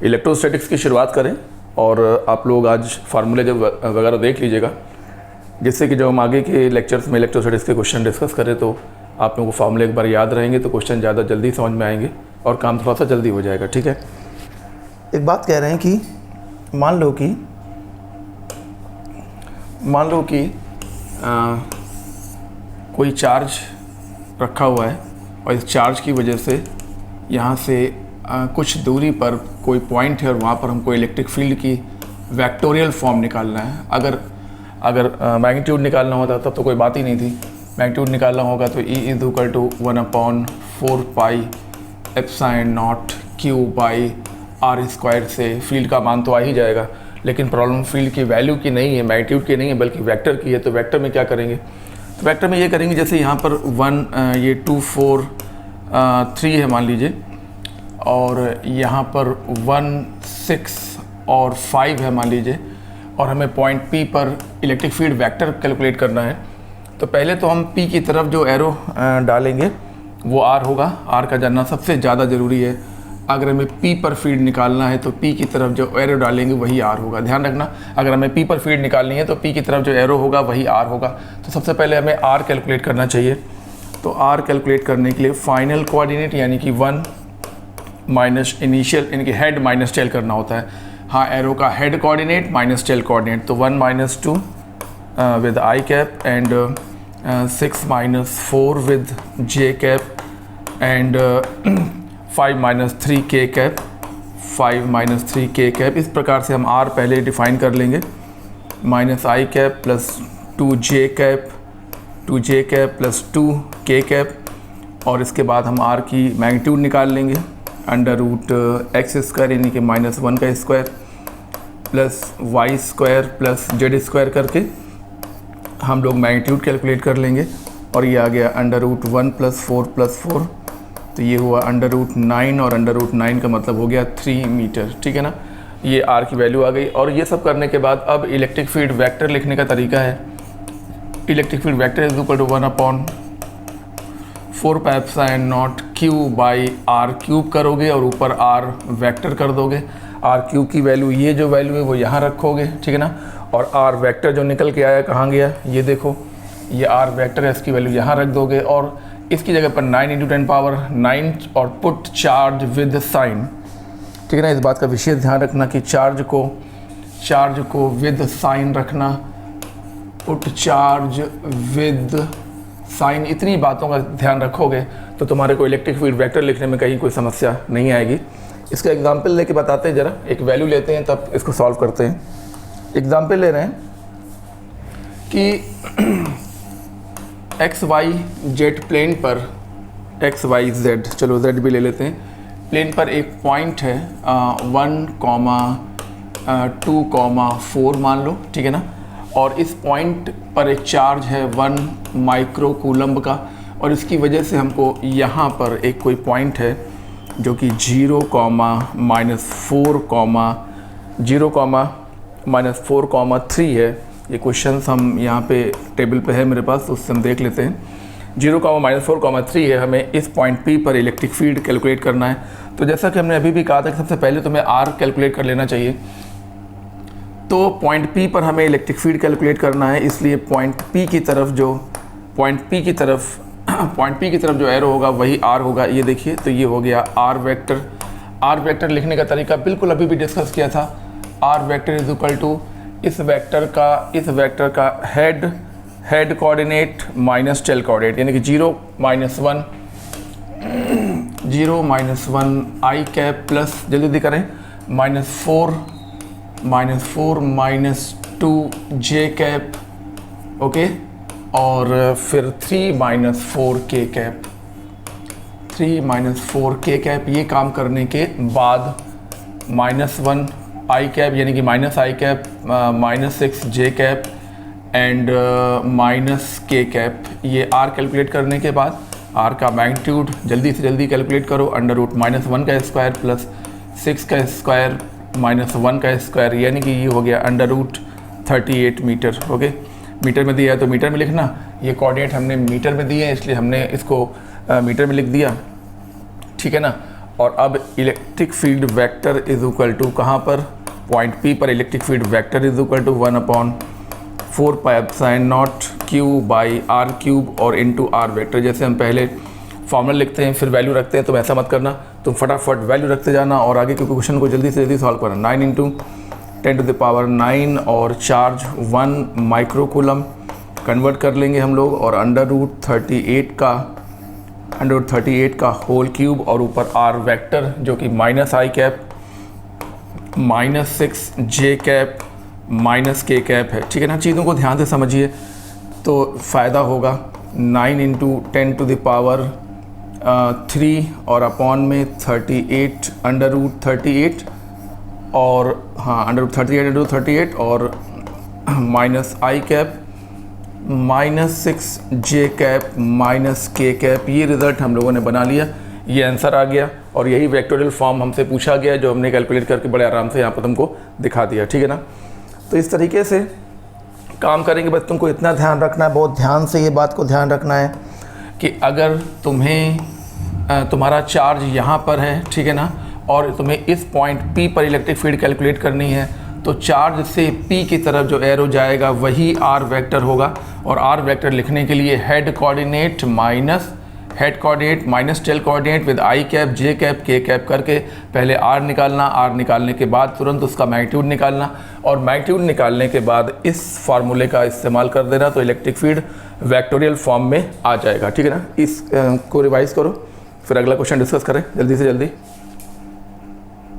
Electrostatics की शुरुआत करें और आप लोग आज फार्मूले जब वगैरह देख लीजिएगा, जिससे कि जब हम आगे के लेक्चर्स में इलेक्ट्रोस्टैटिक्स के क्वेश्चन डिस्कस करें तो आप लोगों को फार्मूले एक बार याद रहेंगे तो क्वेश्चन ज़्यादा जल्दी समझ में आएंगे और काम थोड़ा सा जल्दी हो जाएगा। ठीक है, एक बात कह रहे हैं कि मान लो कि कोई चार्ज रखा हुआ है और इस चार्ज की वजह से यहाँ से कुछ दूरी पर कोई पॉइंट है और वहाँ पर हमको इलेक्ट्रिक फील्ड की वेक्टोरियल फॉर्म निकालना है। अगर मैग्नीट्यूड निकालना होता तब तो कोई बात ही नहीं थी। मैग्नीट्यूड निकालना होगा तो E = 1/4πε0Q/r² से फील्ड का मान तो आ ही जाएगा। लेकिन प्रॉब्लम फील्ड की वैल्यू की नहीं है, मैग्नीट्यूड की नहीं है, बल्कि वेक्टर की है। तो वेक्टर में क्या करेंगे? तो वेक्टर में ये करेंगे, जैसे यहाँ पर 1 ये 2 4 3 है मान लीजिए, और यहाँ पर 1 6 और 5 है मान लीजिए, और हमें पॉइंट P पर इलेक्ट्रिक फील्ड वेक्टर कैलकुलेट करना है। तो पहले तो हम P की तरफ जो एरो डालेंगे वो R होगा। R का जानना सबसे ज़्यादा ज़रूरी है। अगर हमें P पर फील्ड निकालना है तो P की तरफ जो एरो डालेंगे वही R होगा। ध्यान रखना, अगर हमें P पर फील्ड निकालनी है तो P की तरफ जो एरो होगा वही R होगा। तो सबसे पहले हमें R कैलकुलेट करना चाहिए। तो R कैलकुलेट करने के लिए फाइनल कोऑर्डिनेट यानी कि 1 माइनस इनिशियल यानी कि हेड माइनस टेल करना होता है। हाँ, एरो का head coordinate minus tell coordinate, तो 1 - 2 with I cap and 6 - 4 with J cap and 5 - 3 K cap, 5 - 3 K cap। इस प्रकार से हम R पहले डिफाइन कर लेंगे। -I cap plus 2J cap plus 2 K cap, और इसके बाद हम R की मैग्नीट्यूड निकाल लेंगे। √x² यानी कि -1 का square plus y² plus z² करके हम लोग मैग्नीट्यूड कैलकुलेट कर लेंगे। और ये आ गया √1 + 4 + 4, तो ये हुआ √9, और √9 का मतलब हो गया 3 मीटर। ठीक है ना, ये R की वैल्यू आ गई। और ये सब करने के बाद अब इलेक्ट्रिक फील्ड वेक्टर लिखने का तरीका है। इलेक्ट्रिक फील्ड वेक्टर = 1/4πε0Q/r³ करोगे और ऊपर R वेक्टर कर दोगे। R³ की वैल्यू, ये जो वैल्यू है वो यहाँ रखोगे। ठीक है ना, और R वेक्टर जो निकल के आया कहाँ गया, ये देखो, ये R वेक्टर है, इसकी वैल्यू यहाँ रख दोगे। और इसकी जगह पर 9 × 10⁻9 और पुट चार्ज विद साइन। ठीक है ना, इस बात का विशेष ध्यान रखना कि चार्ज को विद साइन रखना, पुट चार्ज विद साइन। इतनी बातों का ध्यान रखोगे तो तुम्हारे को इलेक्ट्रिक फील्ड वेक्टर लिखने में कहीं कोई समस्या नहीं आएगी। इसका एग्जाम्पल लेके बताते हैं, ज़रा एक वैल्यू लेते हैं तब इसको सॉल्व करते हैं। एग्जाम्पल ले रहे हैं कि XYZ प्लेन पर, XYZ, चलो Z भी ले लेते हैं, प्लेन पर एक पॉइंट है 1,2,4 मान लो। ठीक है ना, और इस पॉइंट पर एक चार्ज है 1 माइक्रो कूलम्ब का, और इसकी वजह से हमको यहाँ पर एक कोई पॉइंट है जो कि 0,-4,3 है। ये क्वेश्चंस हम यहाँ पे टेबल पे है मेरे पास, उससे हम देख लेते हैं। 0,-4,3 है, हमें इस पॉइंट P पर इलेक्ट्रिक फील्ड कैलकुलेट करना है। तो जैसा कि हमने अभी भी कहा था कि सबसे पहले तुम्हें R कैलकुलेट कर लेना चाहिए। तो पॉइंट P पर हमें इलेक्ट्रिक फील्ड कैलकुलेट करना है, इसलिए पॉइंट P की तरफ जो एरो होगा वही R होगा। ये देखिए, तो ये हो गया R वेक्टर। R वेक्टर लिखने का तरीका बिल्कुल अभी भी डिस्कस किया था। R वेक्टर = इस वेक्टर का head coordinate minus tell coordinate, यानी कि 0 - 1 I कैप प्लस, जल्दी करें, -4 - 2 J कैप, ओके, और फिर 3 - 4 K कैप, 3 - 4 K कैप। ये काम करने के बाद -1 I कैप यानी कि -I cap, -6 J cap and -K cap. ये R कैलकुलेट करने के बाद R का मैग्नीट्यूड जल्दी से जल्दी कैलकुलेट करो, √-1 का स्क्वायर प्लस 6 का स्क्वायर -1 का स्क्वायर, यानी कि ये हो गया √38 मीटर। ओके, मीटर में दिया है तो मीटर में लिखना। ये कोऑर्डिनेट हमने मीटर में दिए हैं इसलिए हमने इसको मीटर में लिख दिया। ठीक है ना, और अब electric field vector is equal to कहाँ पर, पॉइंट P पर electric field vector is equal to 1/4 pi epsilon naught Q by R cube और इंटू R वेक्टर। जैसे हम पहले फॉर्मूला लिखते हैं फिर वैल्यू रखते हैं, तो ऐसा मत करना, तुम फटाफट वैल्यू रखते जाना और आगे के क्वेश्चन को जल्दी से जल्दी सॉल्व करना। 9 × 10⁻⁹ और चार्ज 1 माइक्रोकूलम कन्वर्ट कर लेंगे हम लोग, और √38 का होल क्यूब और ऊपर R वेक्टर जो कि -i cap -6j cap -k cap है। ठीक है ना, चीज़ों को ध्यान से समझिए तो फ़ायदा होगा। 9 × 10⁻³ और अपॉन में 38 √38 और हाँ √38 और -i cap -6j cap -k cap. ये रिज़ल्ट हम लोगों ने बना लिया, ये आंसर आ गया और यही वेक्टोरियल फॉर्म हमसे पूछा गया जो हमने कैलकुलेट करके बड़े आराम से यहाँ पर तुमको दिखा दिया। ठीक है ना, तो इस तरीके से काम करेंगे। बस तुमको इतना ध्यान रखना है, बहुत ध्यान से ये बात को ध्यान रखना है कि अगर तुम्हारा चार्ज यहाँ पर है, ठीक है ना, और तुम्हें इस पॉइंट P पर इलेक्ट्रिक फील्ड कैलकुलेट करनी है, तो चार्ज से P की तरफ जो एरो जाएगा वही R वेक्टर होगा। और R वेक्टर लिखने के लिए head coordinate minus tell coordinate with I cap J cap K cap करके पहले R निकालना, R निकालने के बाद तुरंत उसका मैग्नीट्यूड निकालना, और मैग्नीट्यूड निकालने के बाद इस फार्मूले का इस्तेमाल कर देना, तो इलेक्ट्रिक फील्ड वेक्टोरियल फॉर्म में आ जाएगा। ठीक है ना, इस को रिवाइज करो, फिर अगला क्वेश्चन डिस्कस करें जल्दी से जल्दी।